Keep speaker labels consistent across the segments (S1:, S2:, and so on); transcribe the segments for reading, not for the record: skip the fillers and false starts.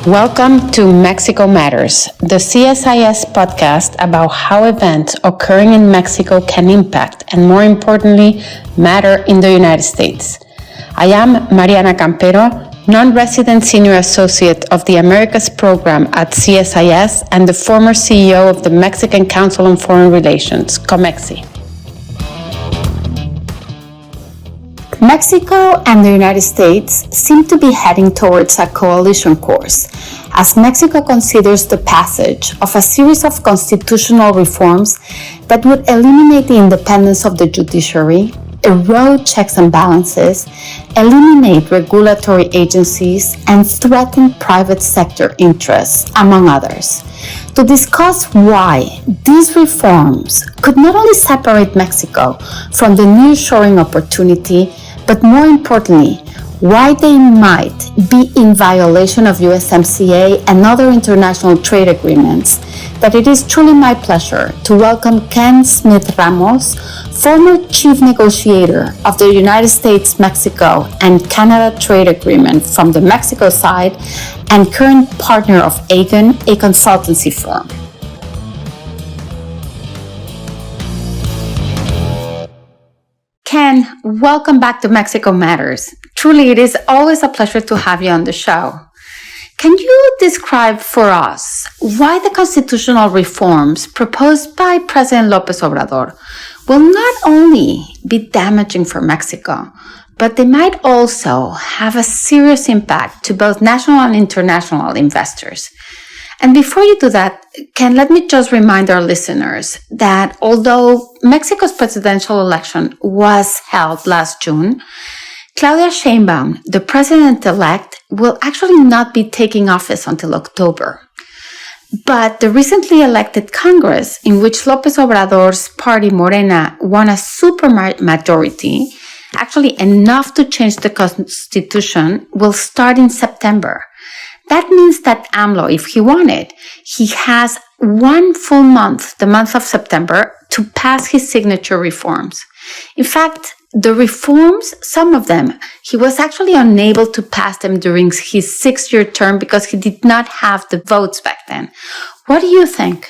S1: Welcome to Mexico Matters, the CSIS podcast about how events occurring in Mexico can impact and, more importantly, matter in the United States. I am Mariana non-resident senior associate of the Americas program at CSIS and the former CEO of the Mexican Council on Foreign Relations, COMEXI. Mexico and the United States seem to be heading towards a coalition course as Mexico considers the passage of a series of constitutional reforms that would eliminate the independence of the judiciary, erode checks and balances, eliminate regulatory agencies, and threaten private sector interests, among others. To discuss why these reforms could not only separate Mexico from the nearshoring opportunity, but more importantly, why they might be in violation of USMCA and other international trade agreements, that it is truly my pleasure to welcome Kenneth Smith Ramos, former Chief Negotiator of the United States, Mexico, and Canada Trade Agreement from the Mexico side, and current partner of AGON, a consultancy firm. Ken, welcome back to Mexico Matters. Truly, it is always a pleasure to have you on the show. Can you describe for us why the constitutional reforms proposed by President Lopez Obrador will not only be damaging for Mexico, but they might also have a serious impact to both national and international investors? And before you do that, Ken, let me just remind our listeners that although Mexico's presidential election was held last June, Claudia Sheinbaum, the president-elect, will actually not be taking office until October. But the recently elected Congress, in which Lopez Obrador's party, Mariana, won a supermajority, actually enough to change the Constitution, will start in September. That means that AMLO, if he wanted, he has 1 full month, the month of September, to pass his signature reforms. In fact, the reforms, some of them, he was actually unable to pass them during his 6-year term because he did not have the votes back then. What do you think?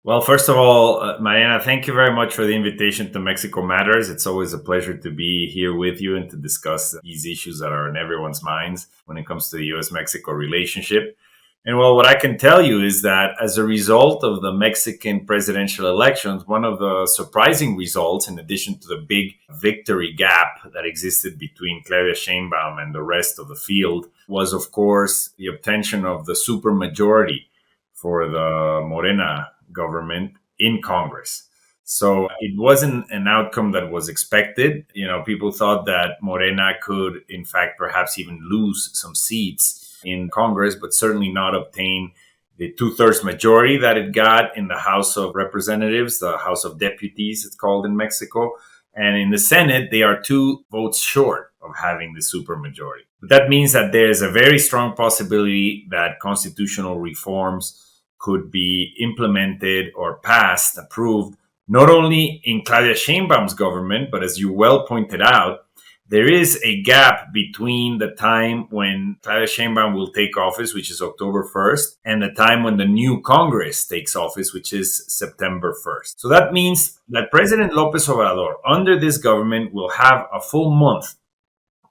S2: Well, first of all, Mariana, thank you very much for the invitation to Mexico Matters. It's always a pleasure to be here with you and to discuss these issues that are in everyone's minds when it comes to the U.S.-Mexico relationship. And well, what I can tell you is that as a result of the Mexican presidential elections, one of the surprising results, in addition to the big victory gap that existed between Claudia Sheinbaum and the rest of the field, was, of course, the obtention of the supermajority for the Morena government in Congress. So it wasn't an outcome that was expected. You know, people thought that Morena could, in fact, perhaps even lose some seats in Congress, but certainly not obtain the 2/3 majority that it got in the House of Representatives, the House of Deputies, it's called in Mexico. And in the Senate, they are 2 votes short of having the supermajority. But that means that there is a very strong possibility that constitutional reforms could be implemented or passed, approved, not only in Claudia Sheinbaum's government, but as you well pointed out, there is a gap between the time when Claudia Sheinbaum will take office, which is October 1st, and the time when the new Congress takes office, which is September 1st. So that means that President Lopez Obrador, under this government, will have a full month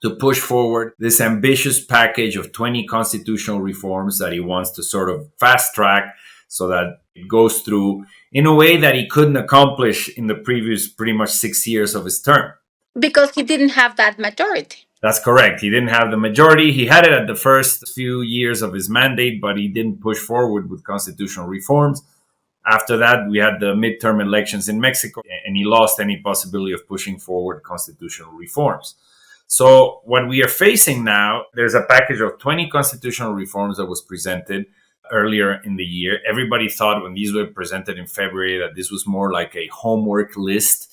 S2: to push forward this ambitious package of 20 constitutional reforms that he wants to sort of fast track so that it goes through in a way that he couldn't accomplish in the previous pretty much 6 years of his term.
S1: Because he didn't have that majority.
S2: That's correct. He didn't have the majority. He had it at the first few years of his mandate, but he didn't push forward with constitutional reforms. After that, we had the midterm elections in Mexico, and he lost any possibility of pushing forward constitutional reforms. So what we are facing now, there's a package of 20 constitutional reforms that was presented earlier in the year. Everybody thought when these were presented in February that this was more like a homework list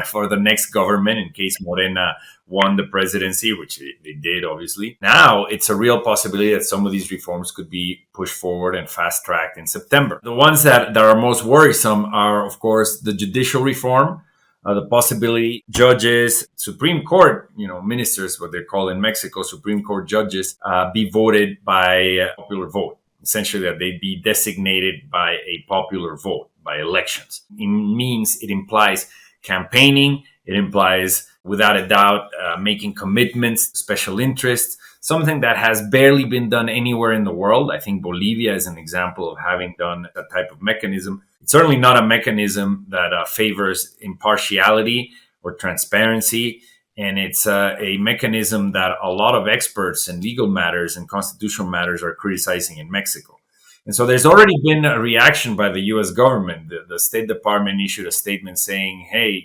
S2: for the next government in case Morena won the presidency, which they did, obviously. Now it's a real possibility that some of these reforms could be pushed forward and fast-tracked in September. The ones that are most worrisome are, of course, the judicial reform, the possibility judges, Supreme Court, ministers, what they're called in Mexico, Supreme Court judges, be voted by a popular vote. Essentially, that they be designated by a popular vote, by elections. It implies campaigning. It implies, without a doubt, making commitments, special interests, something that has barely been done anywhere in the world. I think Bolivia is an example of having done that type of mechanism. It's certainly not a mechanism that favors impartiality or transparency. And it's a mechanism that a lot of experts in legal matters and constitutional matters are criticizing in Mexico. And so there's already been a reaction by the U.S. government. The State Department issued a statement saying, hey,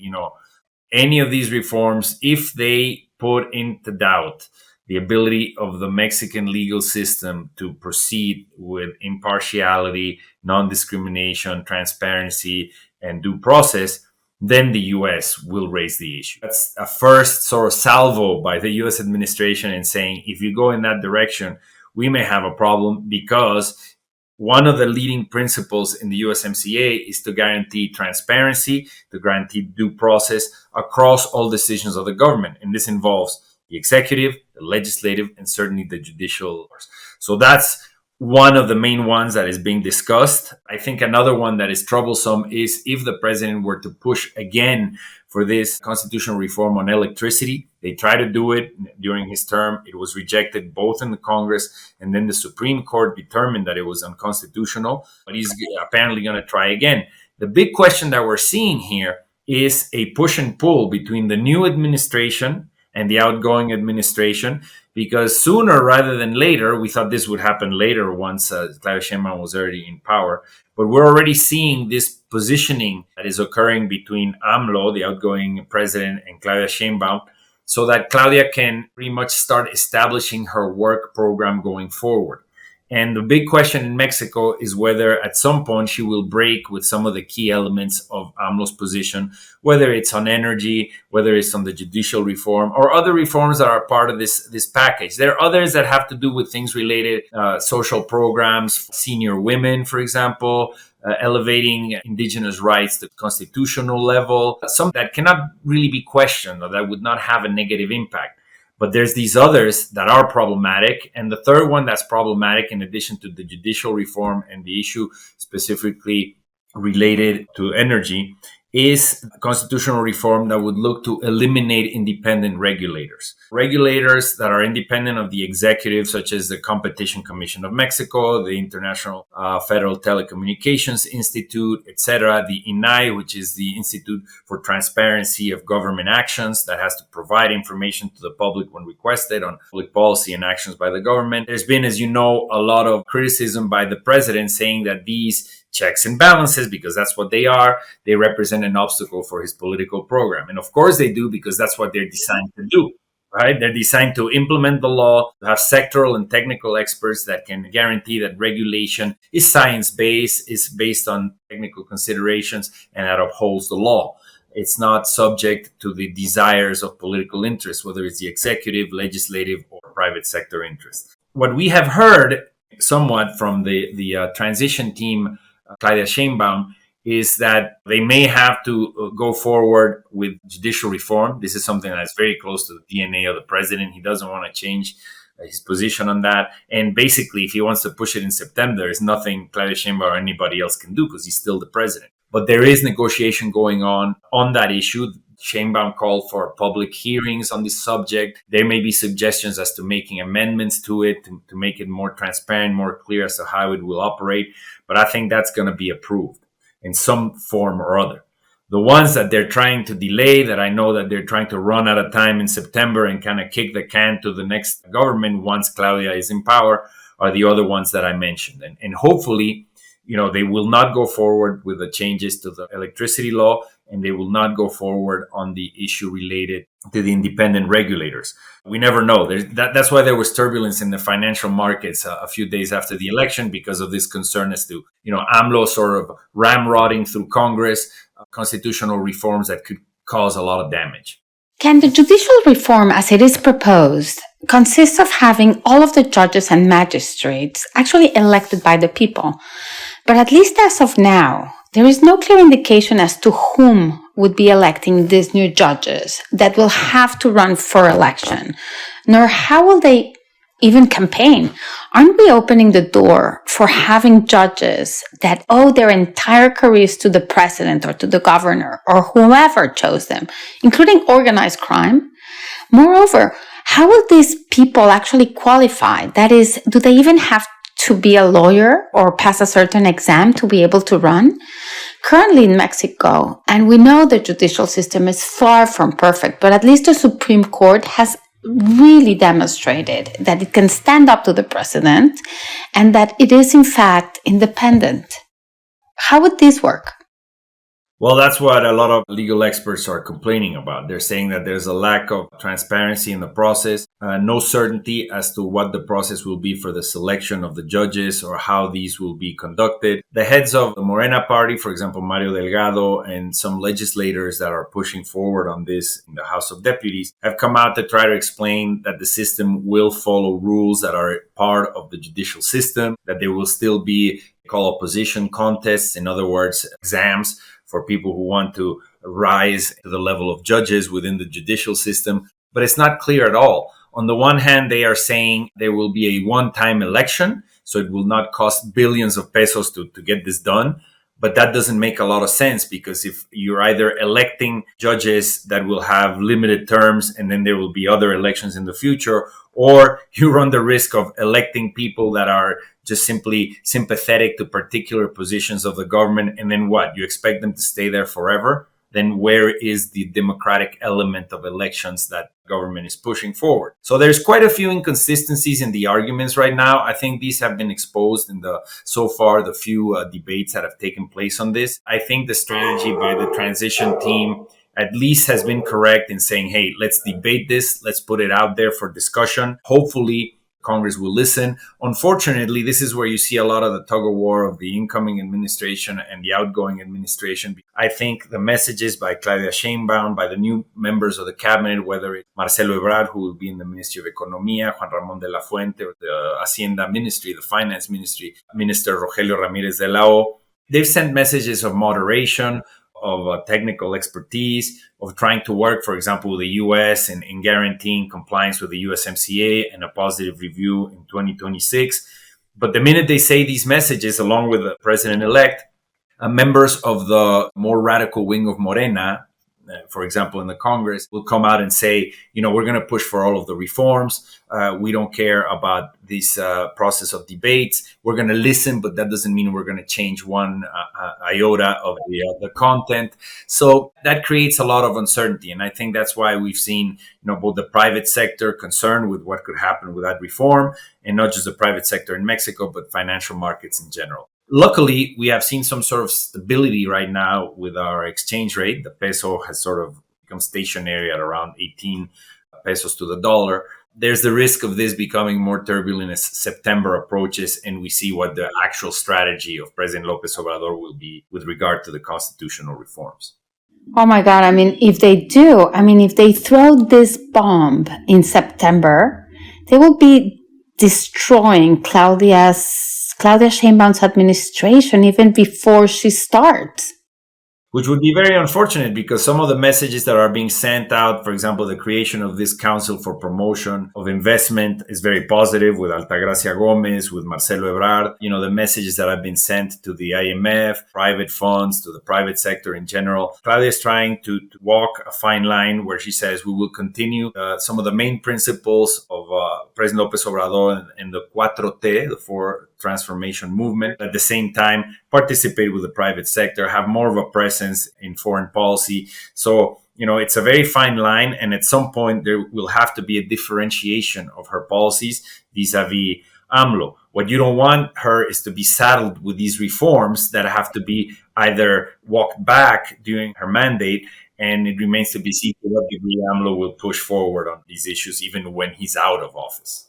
S2: any of these reforms, if they put into doubt the ability of the Mexican legal system to proceed with impartiality, non-discrimination, transparency, and due process, then the U.S. will raise the issue. That's a first sort of salvo by the U.S. administration in saying, if you go in that direction, we may have a problem, because one of the leading principles in the USMCA is to guarantee transparency, to guarantee due process across all decisions of the government. And this involves the executive, the legislative, and certainly the judicial. So that's one of the main ones that is being discussed. I think another one that is troublesome is if the president were to push again for this constitutional reform on electricity. They tried to do it during his term. It was rejected both in the Congress, and then the Supreme Court determined that it was unconstitutional. But he's apparently going to try again. The big question that we're seeing here is a push and pull between the new administration and the outgoing administration, because sooner rather than later, we thought this would happen later once Claudia Sheinbaum was already in power, but we're already seeing this positioning that is occurring between AMLO, the outgoing president, and Claudia Sheinbaum, so that Claudia can pretty much start establishing her work program going forward. And the big question in Mexico is whether at some point she will break with some of the key elements of AMLO's position, whether it's on energy, whether it's on the judicial reform, or other reforms that are part of this package. There are others that have to do with things related, social programs, senior women, for example, elevating indigenous rights to constitutional level, some that cannot really be questioned or that would not have a negative impact. But there's these others that are problematic. And the third one that's problematic, in addition to the judicial reform and the issue specifically related to energy, is constitutional reform that would look to eliminate independent regulators. Regulators that are independent of the executive, such as the Competition Commission of Mexico, the International Federal Telecommunications Institute, etc., the INAI, which is the Institute for Transparency of Government Actions, that has to provide information to the public when requested on public policy and actions by the government. There's been, as you know, a lot of criticism by the president saying that these checks and balances, because that's what they are, they represent an obstacle for his political program. And of course they do, because that's what they're designed to do, right? They're designed to implement the law, to have sectoral and technical experts that can guarantee that regulation is science-based, is based on technical considerations, and that upholds the law. It's not subject to the desires of political interests, whether it's the executive, legislative, or private sector interests. What we have heard somewhat from the transition team, Claudia Sheinbaum, is that they may have to go forward with judicial reform. This is something that's very close to the DNA of the president. He doesn't want to change his position on that. And basically, if he wants to push it in September, there's nothing Claudia Sheinbaum or anybody else can do, because he's still the president. But there is negotiation going on that issue. Sheinbaum called for public hearings on this subject. There may be suggestions as to making amendments to it to make it more transparent, more clear as to how it will operate. But I think that's going to be approved in some form or other. The ones that they're trying to delay, that I know that they're trying to run out of time in September and kind of kick the can to the next government once Claudia is in power, are the other ones that I mentioned. And hopefully, they will not go forward with the changes to the electricity law, and they will not go forward on the issue related to the independent regulators. We never know. That's why there was turbulence in the financial markets a few days after the election, because of this concern as to, AMLO sort of ramrodding through Congress constitutional reforms that could cause a lot of damage.
S1: Can the judicial reform as it is proposed consist of having all of the judges and magistrates actually elected by the people? But at least as of now, there is no clear indication as to whom would be electing these new judges that will have to run for election, nor how will they even campaign. Aren't we opening the door for having judges that owe their entire careers to the president or to the governor or whoever chose them, including organized crime? Moreover, how will these people actually qualify? That is, do they even have to be a lawyer or pass a certain exam to be able to run? Currently in Mexico, and we know the judicial system is far from perfect, but at least the Supreme Court has really demonstrated that it can stand up to the president and that it is in fact independent. How would this work?
S2: Well, that's what a lot of legal experts are complaining about. They're saying that there's a lack of transparency in the process, no certainty as to what the process will be for the selection of the judges or how these will be conducted. The heads of the Morena party, for example, Mario Delgado, and some legislators that are pushing forward on this in the House of Deputies have come out to try to explain that the system will follow rules that are part of the judicial system, that there will still be called opposition contests, in other words, exams for people who want to rise to the level of judges within the judicial system. But it's not clear at all. On the one hand, they are saying there will be a one-time election, so it will not cost billions of pesos to get this done. But that doesn't make a lot of sense, because if you're either electing judges that will have limited terms and then there will be other elections in the future, or you run the risk of electing people that are just simply sympathetic to particular positions of the government, and then what? You expect them to stay there forever? Then where is the democratic element of elections that government is pushing forward? So there's quite a few inconsistencies in the arguments right now. I think these have been exposed in the few debates that have taken place on this. I think the strategy by the transition team at least has been correct in saying, hey, let's debate this. Let's put it out there for discussion. Hopefully, Congress will listen. Unfortunately, this is where you see a lot of the tug of war of the incoming administration and the outgoing administration. I think the messages by Claudia Sheinbaum, by the new members of the cabinet, whether it's Marcelo Ebrard, who will be in the Ministry of Economía, Juan Ramón de la Fuente, or the Hacienda Ministry, the Finance Ministry, Minister Rogelio Ramírez de la O, they've sent messages of moderation, of technical expertise, of trying to work, for example, with the U.S. in guaranteeing compliance with the USMCA and a positive review in 2026. But the minute they say these messages, along with the president-elect, members of the more radical wing of Morena, for example, in the Congress, will come out and say, we're going to push for all of the reforms. We don't care about this process of debates. We're going to listen, but that doesn't mean we're going to change one iota of the content. So that creates a lot of uncertainty. And I think that's why we've seen, both the private sector concerned with what could happen with that reform, and not just the private sector in Mexico, but financial markets in general. Luckily, we have seen some sort of stability right now with our exchange rate. The peso has sort of become stationary at around 18 pesos to the dollar. There's the risk of this becoming more turbulent as September approaches and we see what the actual strategy of President Lopez Obrador will be with regard to the constitutional reforms.
S1: Oh my God. If they throw this bomb in September, they will be destroying Claudia Sheinbaum's administration even before she starts.
S2: Which would be very unfortunate, because some of the messages that are being sent out, for example, the creation of this Council for Promotion of Investment is very positive, with Altagracia Gomez, with Marcelo Ebrard. The messages that have been sent to the IMF, private funds, to the private sector in general. Claudia is trying to walk a fine line where she says we will continue some of the main principles of President Lopez Obrador and the 4T, the four transformation movement. At the same time, participate with the private sector, have more of a presence in foreign policy. So, it's a very fine line. And at some point, there will have to be a differentiation of her policies vis-a-vis AMLO. What you don't want her is to be saddled with these reforms that have to be either walked back during her mandate. And it remains to be seen to what degree AMLO will push forward on these issues, even when he's out of office.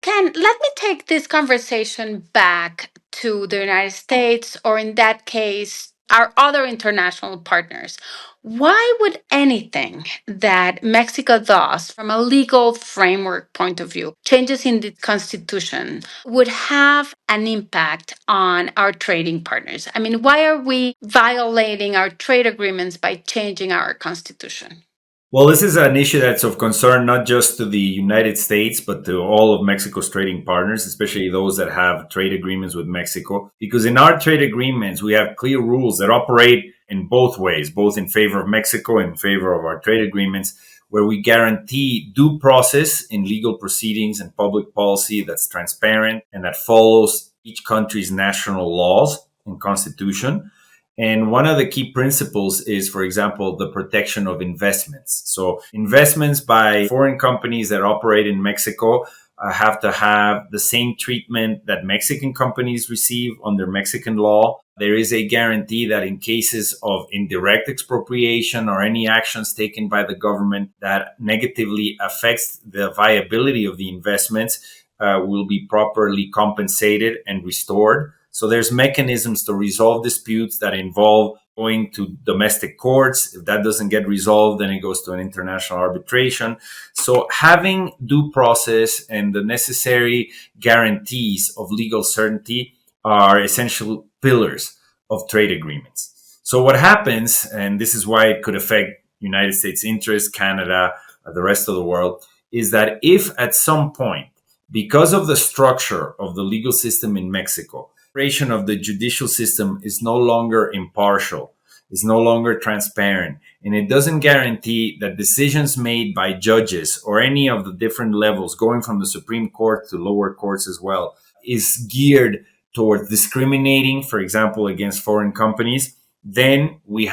S1: Ken, let me take this conversation back to the United States, or in that case, our other international partners. Why would anything that Mexico does from a legal framework point of view, changes in the constitution, would have an impact on our trading partners? I mean, why are we violating our trade agreements by changing our constitution?
S2: Well, this is an issue that's of concern not just to the United States, but to all of Mexico's trading partners, especially those that have trade agreements with Mexico. Because in our trade agreements, we have clear rules that operate in both ways, both in favor of Mexico and in favor of our trade agreements, where we guarantee due process in legal proceedings and public policy that's transparent and that follows each country's national laws and constitution. And one of the key principles is, for example, the protection of investments. So investments by foreign companies that operate in Mexico have to have the same treatment that Mexican companies receive under Mexican law. There is a guarantee that in cases of indirect expropriation or any actions taken by the government that negatively affects the viability of the investments will be properly compensated and restored. So there's mechanisms to resolve disputes that involve going to domestic courts. If that doesn't get resolved, then it goes to an international arbitration. So having due process and the necessary guarantees of legal certainty are essential pillars of trade agreements. So what happens, and this is why it could affect United States interests, Canada, the rest of the world, is that if at some point, because of the structure of the legal system in Mexico, of the judicial system is no longer impartial, is no longer transparent, and it doesn't guarantee that decisions made by judges or any of the different levels, going from the Supreme Court to lower courts as well, is geared towards discriminating, for example, against foreign companies, then we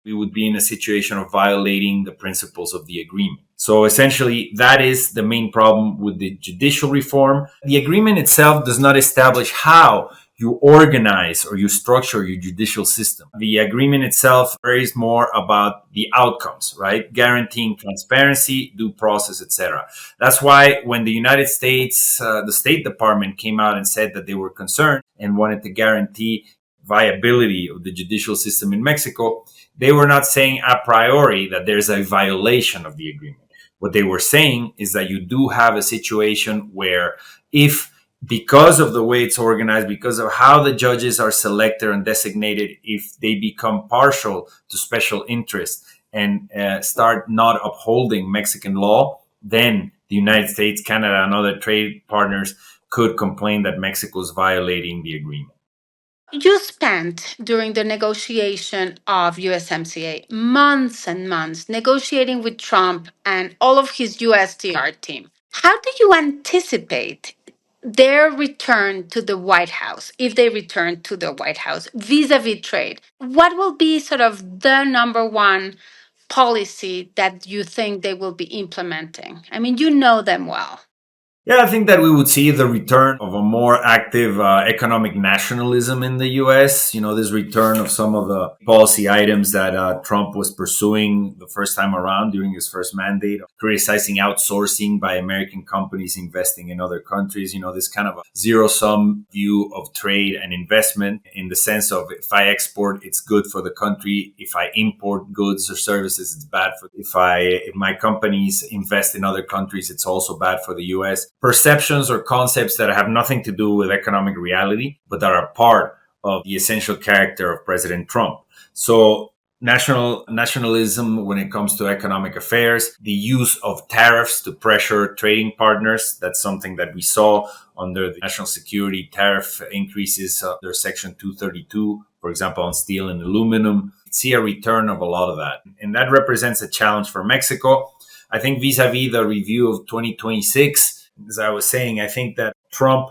S2: would be in a situation of violating the principles of the agreement. So essentially, that is the main problem with the judicial reform. The agreement itself does not establish how you organize or you structure your judicial system. The agreement itself varies more about the outcomes, right? Guaranteeing transparency, due process, etc. That's why when the United States, the State Department came out and said that they were concerned and wanted to guarantee viability of the judicial system in Mexico, they were not saying a priori that there's a violation of the agreement. What they were saying is that you do have a situation where if because of the way it's organized, because of how the judges are selected and designated, if they become partial to special interests and start not upholding Mexican law, then the United States, Canada, and other trade partners could complain that Mexico is violating the agreement.
S1: You spent during the negotiation of USMCA months and months negotiating with Trump and all of his USTR team. How do you anticipate their return to the White House, if they return to the White House, vis-a-vis trade? What will be sort of the number one policy that you think they will be implementing? I mean, you know them well.
S2: Yeah, I think that we would see the return of a more active economic nationalism in the U.S. This return of some of the policy items that Trump was pursuing the first time around during his first mandate, criticizing outsourcing by American companies investing in other countries. This kind of a zero-sum view of trade and investment in the sense of if I export, it's good for the country. If I import goods or services, it's bad for. If my companies invest in other countries, it's also bad for the U.S. Perceptions or concepts that have nothing to do with economic reality, but that are part of the essential character of President Trump. So nationalism when it comes to economic affairs, the use of tariffs to pressure trading partners. That's something that we saw under the national security tariff increases under Section 232, for example, on steel and aluminum. See a return of a lot of that. And that represents a challenge for Mexico. I think vis-a-vis the review of 2026, as I was saying, I think that Trump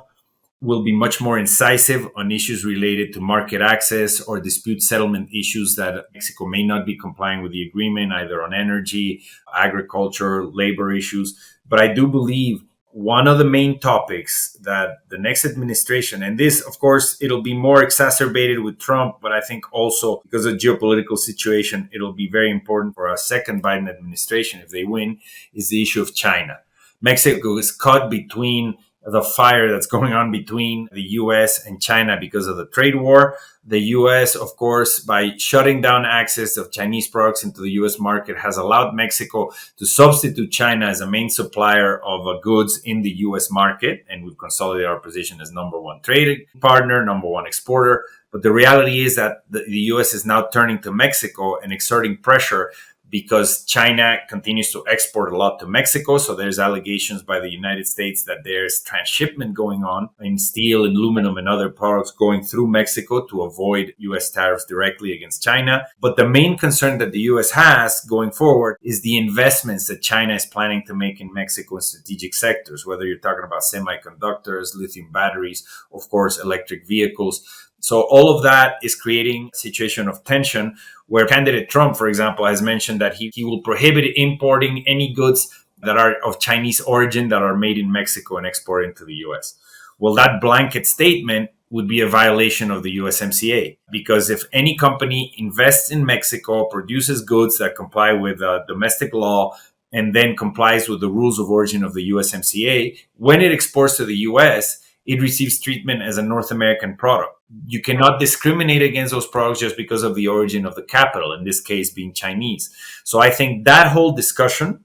S2: will be much more incisive on issues related to market access or dispute settlement issues that Mexico may not be complying with the agreement, either on energy, agriculture, labor issues. But I do believe one of the main topics that the next administration, and this, of course, it'll be more exacerbated with Trump, but I think also because of the geopolitical situation, it'll be very important for a second Biden administration if they win, is the issue of China. Mexico is caught between the fire that's going on between the US and China because of the trade war. The US, of course, by shutting down access of Chinese products into the US market, has allowed Mexico to substitute China as a main supplier of goods in the US market. And we've consolidated our position as number one trading partner, number one exporter. But the reality is that the US is now turning to Mexico and exerting pressure because China continues to export a lot to Mexico. So there's allegations by the United States that there's transshipment going on in steel and aluminum and other products going through Mexico to avoid US tariffs directly against China. But the main concern that the US has going forward is the investments that China is planning to make in Mexico in strategic sectors, whether you're talking about semiconductors, lithium batteries, of course, electric vehicles. So all of that is creating a situation of tension where candidate Trump, for example, has mentioned that he will prohibit importing any goods that are of Chinese origin that are made in Mexico and exported into the US. Well, that blanket statement would be a violation of the USMCA, because if any company invests in Mexico, produces goods that comply with domestic law, and then complies with the rules of origin of the USMCA, when it exports to the US, it receives treatment as a North American product. You cannot discriminate against those products just because of the origin of the capital, in this case being Chinese. So I think that whole discussion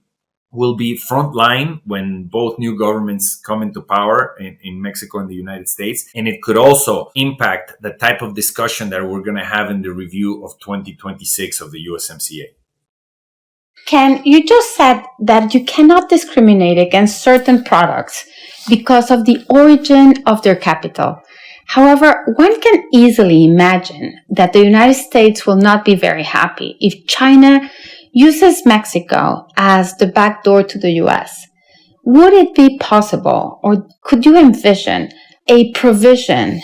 S2: will be frontline when both new governments come into power in Mexico and the United States. And it could also impact the type of discussion that we're going to have in the review of 2026 of the USMCA.
S1: Ken, you just said that you cannot discriminate against certain products because of the origin of their capital. However, one can easily imagine that the United States will not be very happy if China uses Mexico as the back door to the US. Would it be possible, or could you envision a provision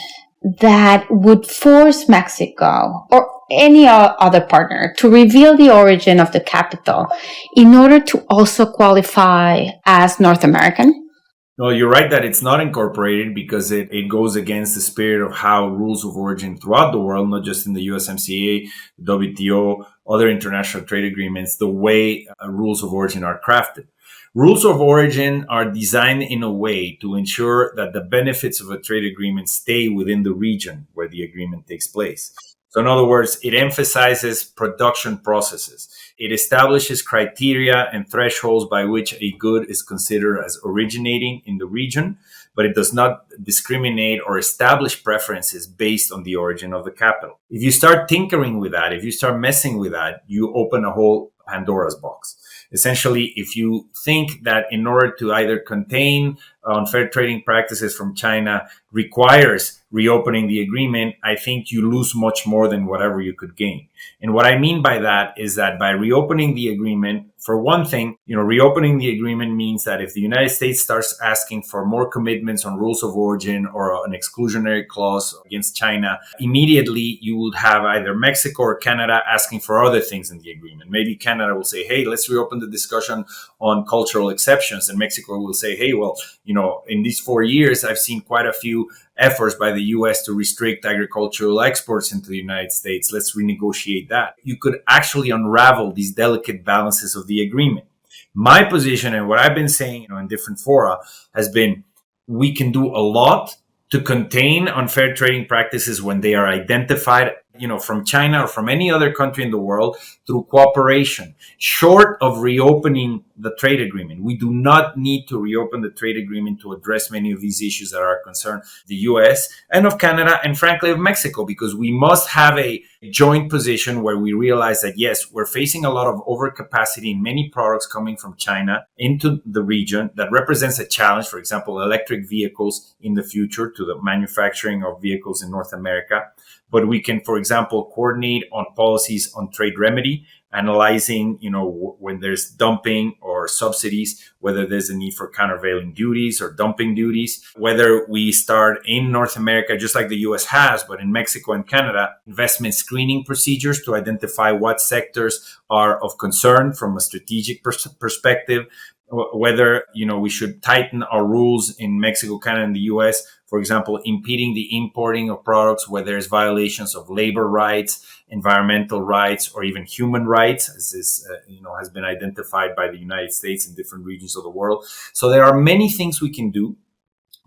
S1: that would force Mexico or any other partner to reveal the origin of the capital in order to also qualify as North American?
S2: Well, you're right that it's not incorporated because it goes against the spirit of how rules of origin throughout the world, not just in the USMCA, WTO, other international trade agreements, the way rules of origin are crafted. Rules of origin are designed in a way to ensure that the benefits of a trade agreement stay within the region where the agreement takes place. So in other words, it emphasizes production processes. It establishes criteria and thresholds by which a good is considered as originating in the region, but it does not discriminate or establish preferences based on the origin of the capital. If you start tinkering with that, if you start messing with that, you open a whole Pandora's box. Essentially, if you think that in order to either contain unfair trading practices from China requires reopening the agreement, I think you lose much more than whatever you could gain. And what I mean by that is that by reopening the agreement, for one thing, reopening the agreement means that if the United States starts asking for more commitments on rules of origin or an exclusionary clause against China, immediately you would have either Mexico or Canada asking for other things in the agreement. Maybe Canada will say, hey, let's reopen the discussion on cultural exceptions. And Mexico will say, hey, well, in these 4 years, I've seen quite a few efforts by the U.S. to restrict agricultural exports into the United States. Let's renegotiate that. You could actually unravel these delicate balances of the agreement. My position and what I've been saying in different fora has been we can do a lot to contain unfair trading practices when they are identified from China or from any other country in the world through cooperation, short of reopening the trade agreement. We do not need to reopen the trade agreement to address many of these issues that are concerned the US and of Canada and frankly of Mexico, because we must have a joint position where we realize that, yes, we're facing a lot of overcapacity in many products coming from China into the region that represents a challenge, for example, electric vehicles in the future to the manufacturing of vehicles in North America. But we can, for example, coordinate on policies on trade remedy, analyzing, when there's dumping or subsidies, whether there's a need for countervailing duties or dumping duties, whether we start in North America, just like the US has, but in Mexico and Canada, investment screening procedures to identify what sectors are of concern from a strategic perspective, whether, we should tighten our rules in Mexico, Canada, and the US, for example, impeding the importing of products where there's violations of labor rights, environmental rights, or even human rights, as this, has been identified by the United States in different regions of the world. So there are many things we can do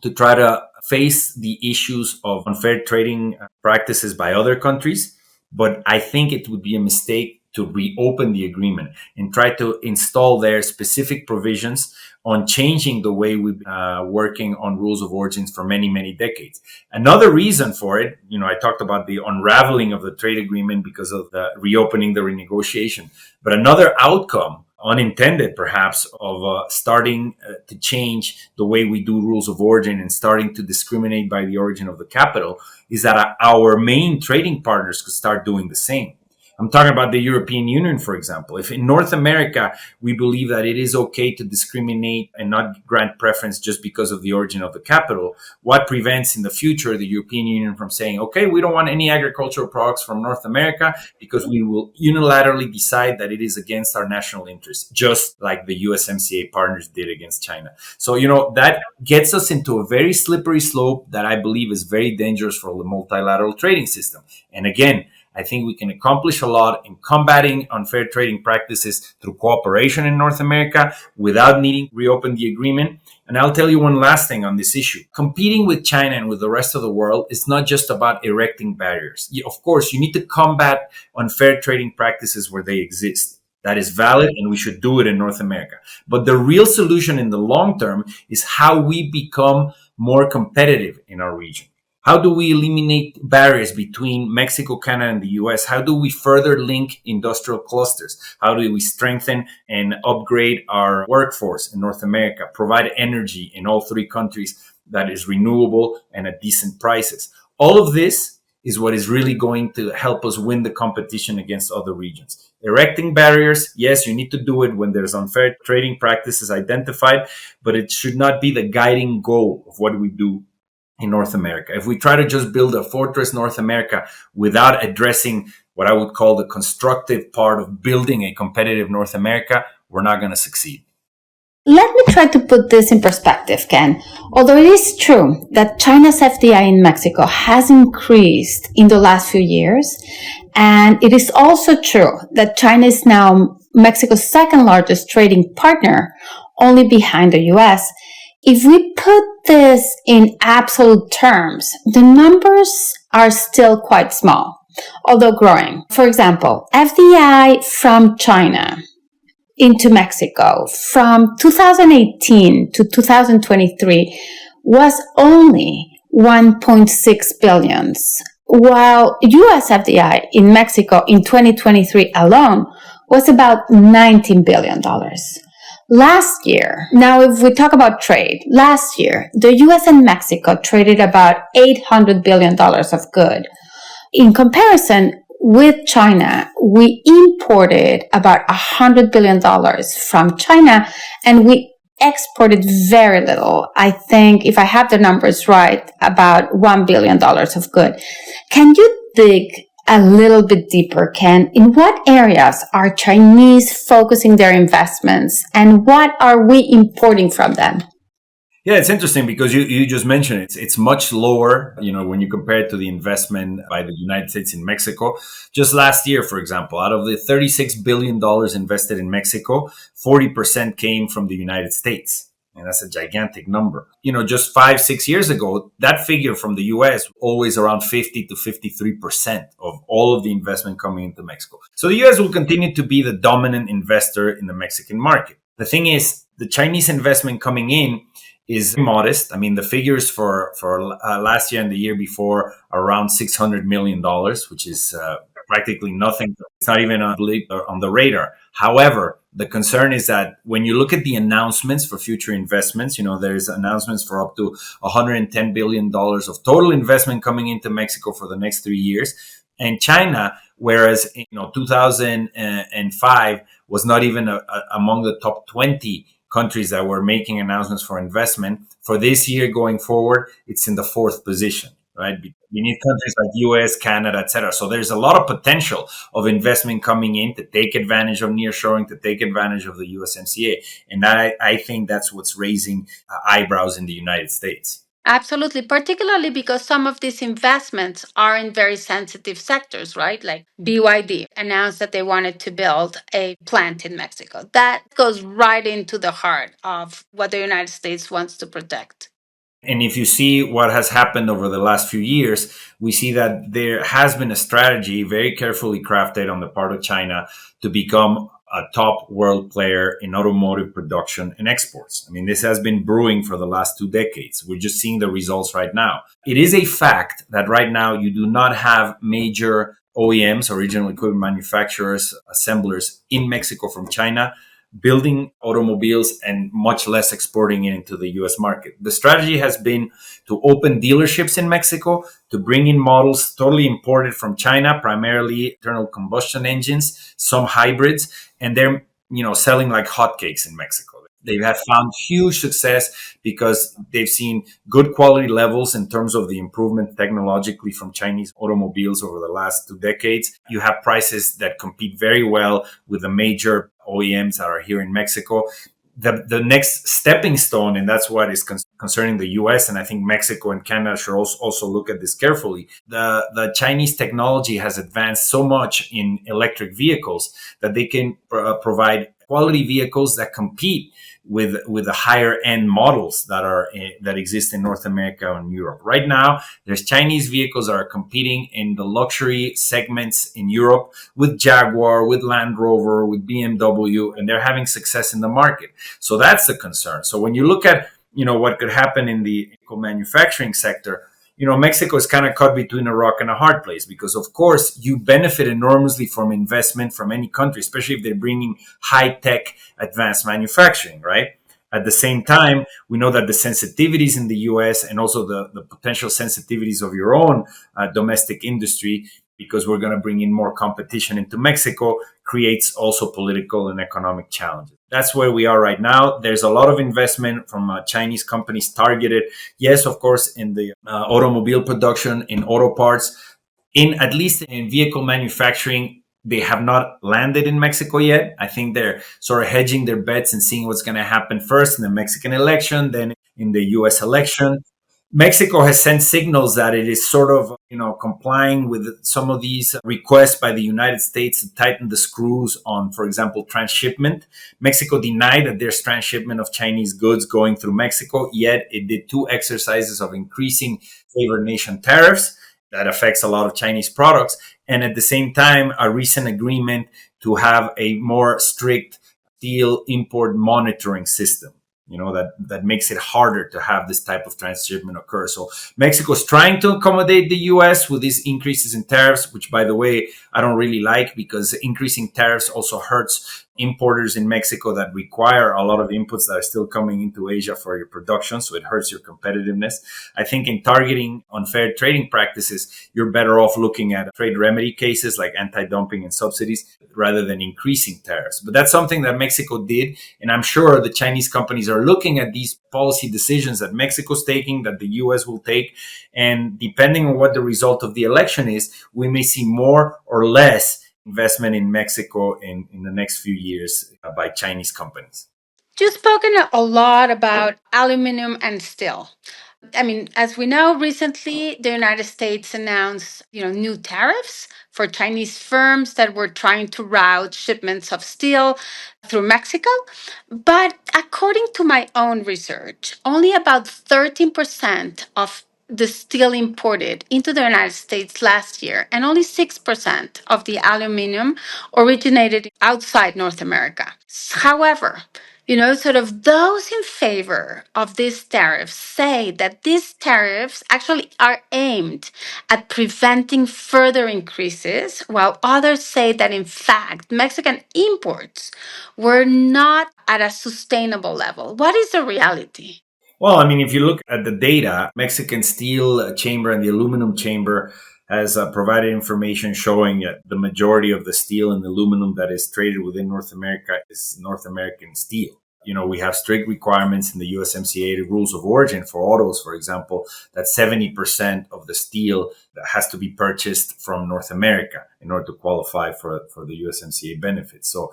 S2: to try to face the issues of unfair trading practices by other countries. But I think it would be a mistake to reopen the agreement and try to install their specific provisions on changing the way we've been working on rules of origins for many, many decades. Another reason for it, I talked about the unraveling of the trade agreement because of the reopening the renegotiation. But another outcome, unintended perhaps, of starting to change the way we do rules of origin and starting to discriminate by the origin of the capital is that our main trading partners could start doing the same. I'm talking about the European Union, for example. If in North America, we believe that it is okay to discriminate and not grant preference just because of the origin of the capital, what prevents in the future the European Union from saying, okay, we don't want any agricultural products from North America because we will unilaterally decide that it is against our national interests, just like the USMCA partners did against China. So, that gets us into a very slippery slope that I believe is very dangerous for the multilateral trading system. And again, I think we can accomplish a lot in combating unfair trading practices through cooperation in North America without needing to reopen the agreement. And I'll tell you one last thing on this issue. Competing with China and with the rest of the world is not just about erecting barriers. Of course, you need to combat unfair trading practices where they exist. That is valid, and we should do it in North America. But the real solution in the long term is how we become more competitive in our region. How do we eliminate barriers between Mexico, Canada, and the US? How do we further link industrial clusters? How do we strengthen and upgrade our workforce in North America, provide energy in all three countries that is renewable and at decent prices? All of this is what is really going to help us win the competition against other regions. Erecting barriers, yes, you need to do it when there's unfair trading practices identified, but it should not be the guiding goal of what we do in North America. If we try to just build a fortress North America without addressing what I would call the constructive part of building a competitive North America, we're not going to succeed.
S1: Let me try to put this in perspective, Ken. Although it is true that China's FDI in Mexico has increased in the last few years, and it is also true that China is now Mexico's second largest trading partner, only behind the US, if we put this in absolute terms, the numbers are still quite small, although growing. For example, FDI from China into Mexico from 2018 to 2023 was only 1.6 billion, while US FDI in Mexico in 2023 alone was about $19 billion. Last year, now if we talk about trade, last year, the US and Mexico traded about $800 billion of good. In comparison with China, we imported about $100 billion from China and we exported very little. I think, if I have the numbers right, about $1 billion of good. Can you dig a little bit deeper, Ken? In what areas are Chinese focusing their investments and what are we importing from them?
S2: Yeah, it's interesting because you just mentioned it. It's much lower, when you compare it to the investment by the United States in Mexico. Just last year, for example, out of the $36 billion invested in Mexico, 40% came from the United States. And that's a gigantic number. Just 5-6 years ago, that figure from the US always around 50 to 53% of all of the investment coming into Mexico. So the US will continue to be the dominant investor in the Mexican market. The thing is, the Chinese investment coming in is modest. I mean, the figures for last year and the year before are around $600 million, which is practically nothing. It's not even on the radar. However, the concern is that when you look at the announcements for future investments, there's announcements for up to $110 billion of total investment coming into Mexico for the next 3 years. And China, whereas 2005 was not even among the top 20 countries that were making announcements for investment, for this year going forward, it's in the 4th position. Right? We need countries like US, Canada, etc. So there's a lot of potential of investment coming in to take advantage of nearshoring, to take advantage of the USMCA. And I think that's what's raising eyebrows in the United States.
S1: Absolutely, particularly because some of these investments are in very sensitive sectors, right? Like BYD announced that they wanted to build a plant in Mexico. That goes right into the heart of what the United States wants to protect.
S2: And if you see what has happened over the last few years, we see that there has been a strategy very carefully crafted on the part of China to become a top world player in automotive production and exports. I mean, this has been brewing for the last 2 decades. We're just seeing the results right now. It is a fact that right now you do not have major OEMs, original equipment manufacturers, assemblers in Mexico from China, building automobiles and much less exporting it into the US market. The strategy has been to open dealerships in Mexico, to bring in models totally imported from China, primarily internal combustion engines, some hybrids, and they're selling like hotcakes in Mexico. They have found huge success because they've seen good quality levels in terms of the improvement technologically from Chinese automobiles over the last 2 decades. You have prices that compete very well with the major OEMs that are here in Mexico. The next stepping stone, and that's what is concerning the US, and I think Mexico and Canada should also look at this carefully. The Chinese technology has advanced so much in electric vehicles that they can provide quality vehicles that compete with the higher end models that exist in North America and Europe. Right now, there's Chinese vehicles that are competing in the luxury segments in Europe with Jaguar, with Land Rover, with BMW, and they're having success in the market. So that's the concern. So when you look at what could happen in the manufacturing sector, Mexico is kind of caught between a rock and a hard place because, of course, you benefit enormously from investment from any country, especially if they're bringing high-tech advanced manufacturing, right? At the same time, we know that the sensitivities in the U.S. and also the potential sensitivities of your own domestic industry, because we're going to bring in more competition into Mexico, creates also political and economic challenges. That's where we are right now. There's a lot of investment from Chinese companies targeted, yes, of course, in the automobile production, in auto parts, at least in vehicle manufacturing. They have not landed in Mexico yet. I think they're sort of hedging their bets and seeing what's going to happen first in the Mexican election, then in the U.S. election. Mexico has sent signals that it is sort of, complying with some of these requests by the United States to tighten the screws on, for example, transshipment. Mexico denied that there's transshipment of Chinese goods going through Mexico, yet it did 2 exercises of increasing favored nation tariffs. That affects a lot of Chinese products. And at the same time, a recent agreement to have a more strict steel import monitoring system. That makes it harder to have this type of transshipment occur. So Mexico is trying to accommodate the U.S. with these increases in tariffs, which, by the way, I don't really like because increasing tariffs also hurts importers in Mexico that require a lot of inputs that are still coming into Asia for your production. So it hurts your competitiveness. I think in targeting unfair trading practices, you're better off looking at trade remedy cases like anti-dumping and subsidies rather than increasing tariffs. But that's something that Mexico did. And I'm sure the Chinese companies are looking at these policy decisions that Mexico's taking, that the U.S. will take. And depending on what the result of the election is, we may see more or less investment in Mexico in the next few years by Chinese companies.
S1: You've spoken a lot about aluminum and steel. I mean, as we know, recently the United States announced, new tariffs for Chinese firms that were trying to route shipments of steel through Mexico. But according to my own research, only about 13% of the steel imported into the United States last year, and only 6% of the aluminum originated outside North America. However, sort of those in favor of these tariffs say that these tariffs actually are aimed at preventing further increases, while others say that, in fact, Mexican imports were not at a sustainable level. What is the reality?
S2: Well, I mean, if you look at the data, Mexican steel chamber and the aluminum chamber has provided information showing that the majority of the steel and aluminum that is traded within North America is North American steel. We have strict requirements in the USMCA, the rules of origin for autos, for example, that 70% of the steel has to be purchased from North America in order to qualify for the USMCA benefits. So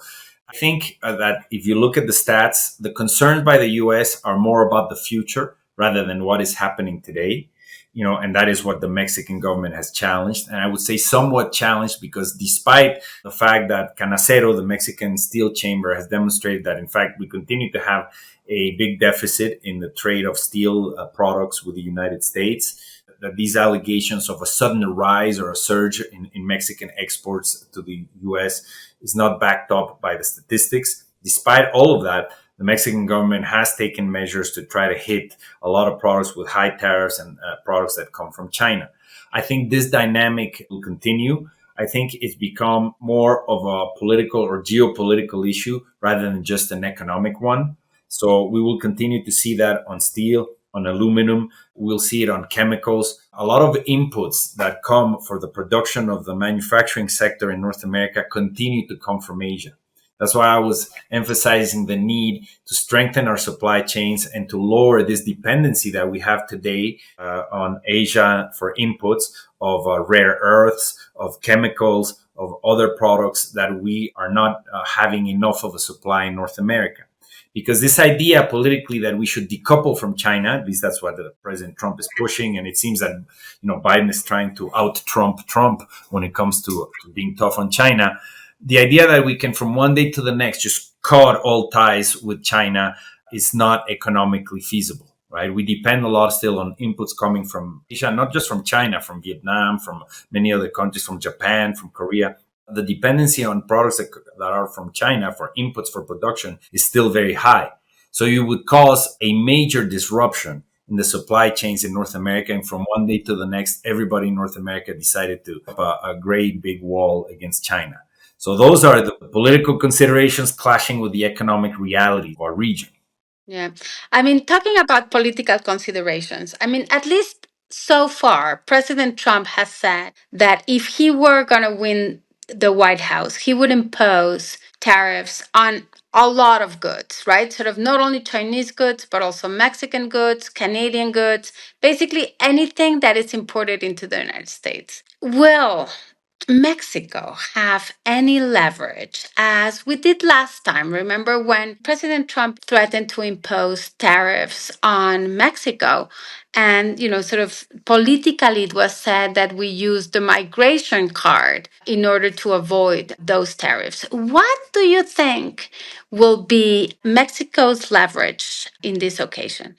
S2: I think that if you look at the stats, the concerns by the U.S. are more about the future rather than what is happening today. and that is what the Mexican government has challenged. And I would say somewhat challenged because despite the fact that Canacero, the Mexican steel chamber, has demonstrated that, in fact, we continue to have a big deficit in the trade of steel products with the United States, that these allegations of a sudden rise or a surge in Mexican exports to the U.S. is not backed up by the statistics. Despite all of that, the Mexican government has taken measures to try to hit a lot of products with high tariffs and products that come from China. I think this dynamic will continue. I think it's become more of a political or geopolitical issue rather than just an economic one. So we will continue to see that on steel, on aluminum. We'll see it on chemicals. A lot of inputs that come for the production of the manufacturing sector in North America continue to come from Asia. That's why I was emphasizing the need to strengthen our supply chains and to lower this dependency that we have today on Asia for inputs of rare earths, of chemicals, of other products that we are not having enough of a supply in North America. Because this idea politically that we should decouple from China, at least that's what President Trump is pushing, and it seems that Biden is trying to out-Trump Trump when it comes to being tough on China. The idea that we can from one day to the next just cut all ties with China is not economically feasible, right? We depend a lot still on inputs coming from Asia, not just from China, from Vietnam, from many other countries, from Japan, from Korea. The dependency on products that are from China for inputs for production is still very high. So you would cause a major disruption in the supply chains in North America. And from one day to the next, everybody in North America decided to have a great big wall against China. So those are the political considerations clashing with the economic reality of our region.
S1: Yeah. I mean, talking about political considerations, I mean, at least so far, President Trump has said that if he were going to win the White House, he would impose tariffs on a lot of goods, right? Sort of not only Chinese goods, but also Mexican goods, Canadian goods, basically anything that is imported into the United States. Will Mexico have any leverage as we did last time? Remember when President Trump threatened to impose tariffs on Mexico? And, sort of politically, it was said that we used the migration card in order to avoid those tariffs. What do you think will be Mexico's leverage in this occasion?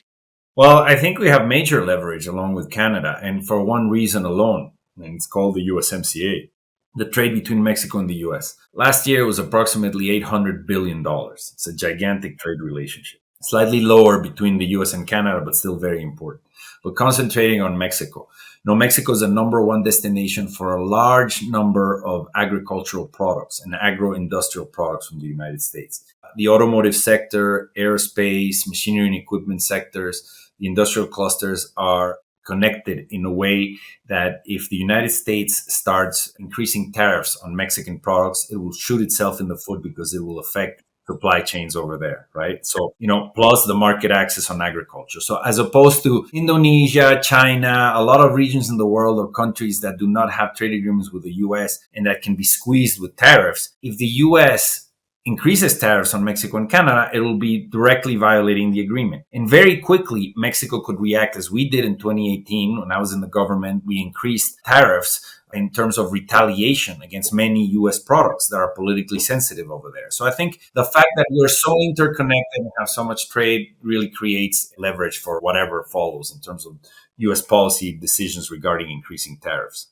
S2: Well, I think we have major leverage along with Canada, and for one reason alone, and it's called the USMCA. The trade between Mexico and the US. Last year, it was approximately $800 billion. It's a gigantic trade relationship. Slightly lower between the US and Canada, but still very important. But concentrating on Mexico. Mexico is the number one destination for a large number of agricultural products and agro-industrial products from the United States. The automotive sector, aerospace, machinery and equipment sectors, the industrial clusters are connected in a way that if the United States starts increasing tariffs on Mexican products, it will shoot itself in the foot because it will affect supply chains over there, right? So, plus the market access on agriculture. So as opposed to Indonesia, China, a lot of regions in the world or countries that do not have trade agreements with the US and that can be squeezed with tariffs, if the US increases tariffs on Mexico and Canada, it will be directly violating the agreement. And very quickly, Mexico could react as we did in 2018. When I was in the government, we increased tariffs in terms of retaliation against many U.S. products that are politically sensitive over there. So I think the fact that we're so interconnected and have so much trade really creates leverage for whatever follows in terms of U.S. policy decisions regarding increasing tariffs.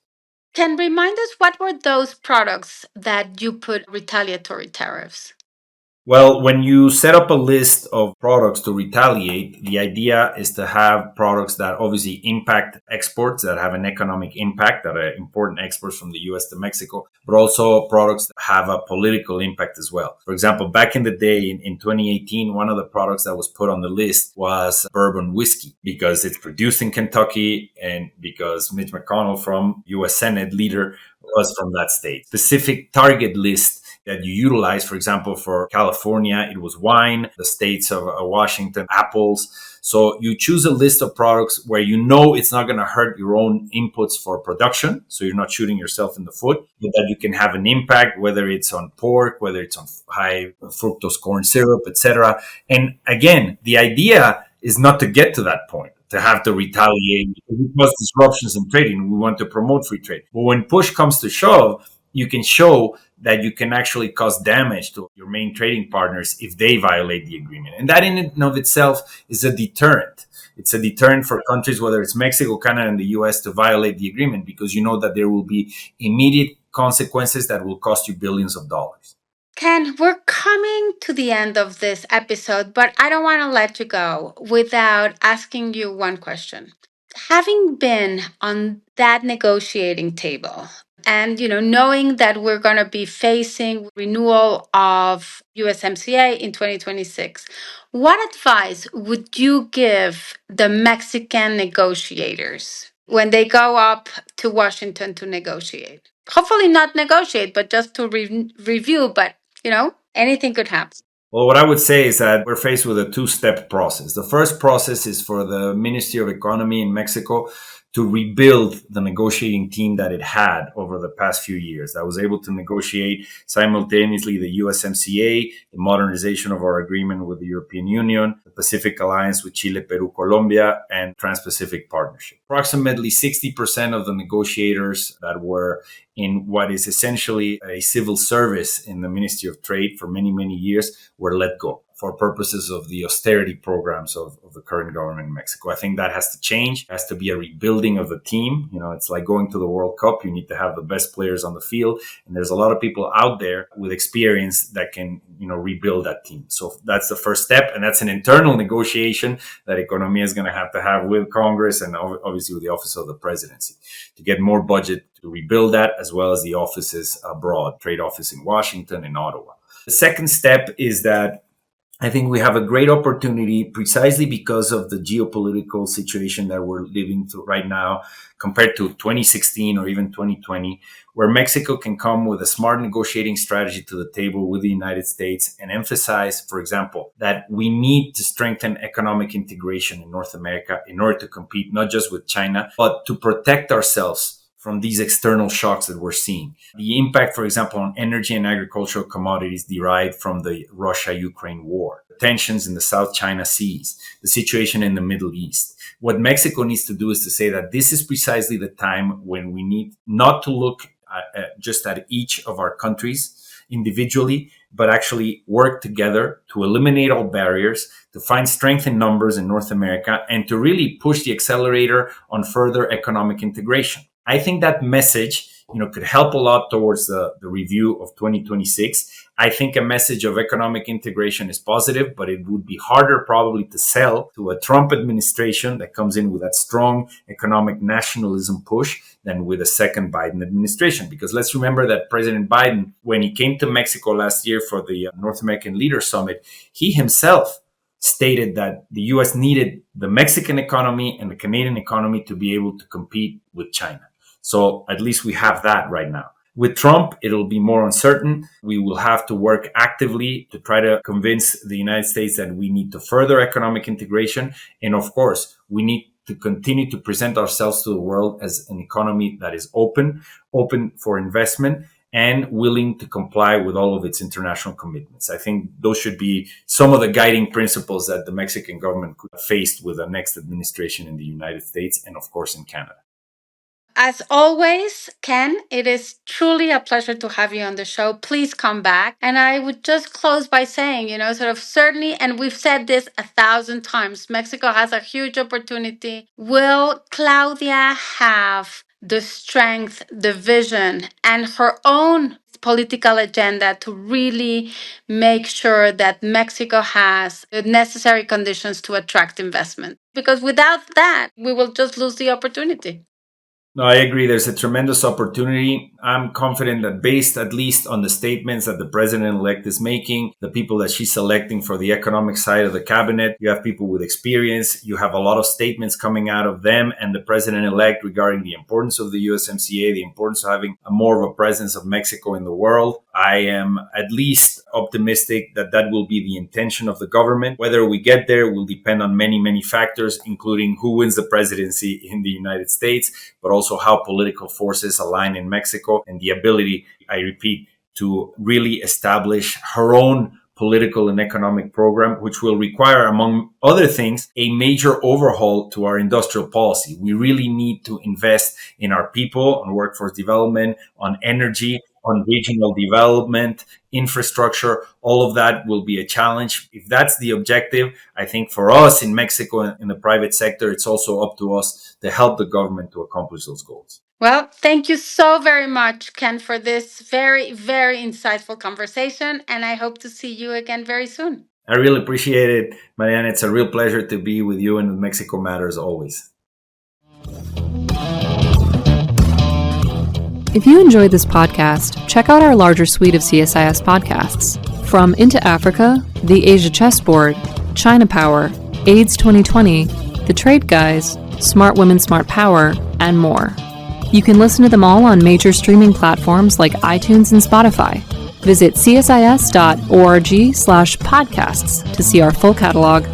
S1: Can remind us what were those products that you put retaliatory tariffs?
S2: Well, when you set up a list of products to retaliate, the idea is to have products that obviously impact exports, that have an economic impact, that are important exports from the US to Mexico, but also products that have a political impact as well. For example, back in the day in 2018, one of the products that was put on the list was bourbon whiskey because it's produced in Kentucky and because Mitch McConnell, from US Senate leader, was from that state. Specific target list that you utilize, for example, for California, it was wine, the states of Washington, apples. So you choose a list of products where it's not going to hurt your own inputs for production. So you're not shooting yourself in the foot, but that you can have an impact, whether it's on pork, whether it's on high fructose corn syrup, etc. And again, the idea is not to get to that point. to have to retaliate because we cause disruptions in trading. We want to promote free trade. But when push comes to shove, you can show that you can actually cause damage to your main trading partners if they violate the agreement. And that in and of itself is a deterrent. It's a deterrent for countries, whether it's Mexico, Canada, and the US, to violate the agreement, because you know that there will be immediate consequences that will cost you billions of dollars.
S1: Ken, we're coming to the end of this episode, but I don't want to let you go without asking you one question. Having been on that negotiating table and knowing that we're going to be facing renewal of USMCA in 2026, what advice would you give the Mexican negotiators when they go up to Washington to negotiate? Hopefully not negotiate, but just to review, but anything could happen.
S2: Well, what I would say is that we're faced with a two-step process. The first process is for the Ministry of Economy in Mexico to rebuild the negotiating team that it had over the past few years. That was able to negotiate simultaneously the USMCA, the modernization of our agreement with the European Union, the Pacific Alliance with Chile, Peru, Colombia, and Trans-Pacific Partnership. Approximately 60% of the negotiators that were in what is essentially a civil service in the Ministry of Trade for many, many years were let go for purposes of the austerity programs of the current government in Mexico. I think that has to change. It has to be a rebuilding of the team. It's like going to the World Cup. You need to have the best players on the field. And there's a lot of people out there with experience that can, rebuild that team. So that's the first step. And that's an internal negotiation that Economia is going to have with Congress and obviously with the Office of the Presidency to get more budget to rebuild that, as well as the offices abroad, trade office in Washington and Ottawa. The second step is that I think we have a great opportunity precisely because of the geopolitical situation that we're living through right now compared to 2016 or even 2020, where Mexico can come with a smart negotiating strategy to the table with the United States and emphasize, for example, that we need to strengthen economic integration in North America in order to compete not just with China, but to protect ourselves from these external shocks that we're seeing. The impact, for example, on energy and agricultural commodities derived from the Russia-Ukraine war, tensions in the South China Seas, the situation in the Middle East. What Mexico needs to do is to say that this is precisely the time when we need not to look just at each of our countries individually, but actually work together to eliminate all barriers, to find strength in numbers in North America, and to really push the accelerator on further economic integration. I think that message, could help a lot towards the review of 2026. I think a message of economic integration is positive, but it would be harder probably to sell to a Trump administration that comes in with that strong economic nationalism push than with a second Biden administration. Because let's remember that President Biden, when he came to Mexico last year for the North American Leaders Summit, he himself stated that the U.S. needed the Mexican economy and the Canadian economy to be able to compete with China. So at least we have that right now. With Trump, it'll be more uncertain. We will have to work actively to try to convince the United States that we need to further economic integration. And of course, we need to continue to present ourselves to the world as an economy that is open for investment, and willing to comply with all of its international commitments. I think those should be some of the guiding principles that the Mexican government could have faced with the next administration in the United States and, of course, in Canada.
S1: As always, Ken, it is truly a pleasure to have you on the show. Please come back. And I would just close by saying, certainly, and we've said this 1,000 times, Mexico has a huge opportunity. Will Claudia have the strength, the vision, and her own political agenda to really make sure that Mexico has the necessary conditions to attract investment? Because without that, we will just lose the opportunity.
S2: No, I agree. There's a tremendous opportunity. I'm confident that based at least on the statements that the president-elect is making, the people that she's selecting for the economic side of the cabinet, you have people with experience. You have a lot of statements coming out of them and the president-elect regarding the importance of the USMCA, the importance of having more of a presence of Mexico in the world. I am at least optimistic that that will be the intention of the government. Whether we get there will depend on many, many factors, including who wins the presidency in the United States, but also how political forces align in Mexico and the ability, I repeat, to really establish her own political and economic program, which will require, among other things, a major overhaul to our industrial policy. We really need to invest in our people, on workforce development, on energy, on regional development, infrastructure. All of that will be a challenge. If that's the objective, I think for us in Mexico and in the private sector, it's also up to us to help the government to accomplish those goals.
S1: Well, thank you so very much, Ken, for this very, very insightful conversation. And I hope to see you again very soon.
S2: I really appreciate it, Mariana. It's a real pleasure to be with you and with Mexico Matters always.
S3: If you enjoyed this podcast, check out our larger suite of CSIS podcasts. From Into Africa, The Asia Chessboard, China Power, AIDS 2020, The Trade Guys, Smart Women, Smart Power, and more. You can listen to them all on major streaming platforms like iTunes and Spotify. Visit csis.org/podcasts to see our full catalog